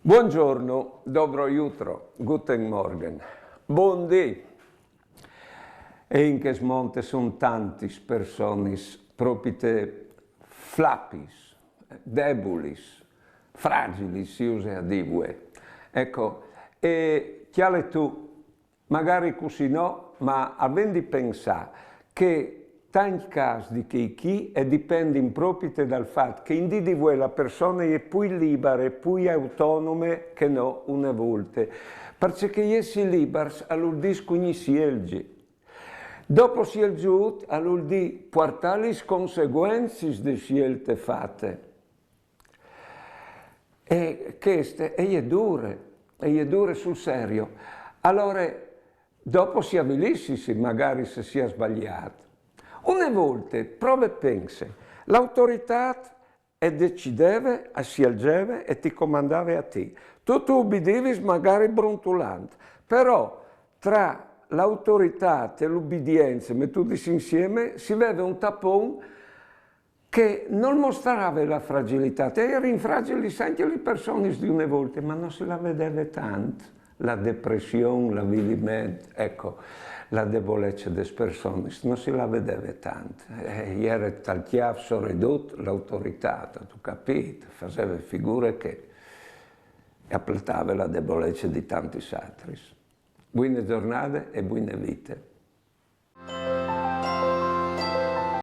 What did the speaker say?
Buongiorno, dobro jutro, guten Morgen, buondì. E in che smonte sono tanti personis propite flappis, debulis, fragilis, si usa a dire. Ecco, e chiale tu, magari così no, ma avendo pensato che tanti casi di chi e dipende proprio dal fatto che in di voi la persona è più libera e più autonoma che no una volta. Perché essi liberi allora discugni sielgi. Dopo si è giù, allora di portare le conseguenze delle scelte fatte. E queste è dure sul serio. Allora, dopo si avvilissi magari se si è sbagliato. Una volta, prova e pensa, l'autorità decideva, si algeva e ti comandava a te. Tu ubbidivi magari brontolando, però tra l'autorità e l'ubbidienza, mettutisi insieme, si vede un tappone che non mostrava la fragilità. Erano fragili anche le persone di una volta, ma non se la vedeva tanto. La depressione, l'avvilimento, ecco, la debolezza delle persone, non si la vedeva tanto. Era tal chiave sorridotto l'autorità, tu capito, faceva figure che appletava la debolezza di tanti altri. Buone giornate e buone vite.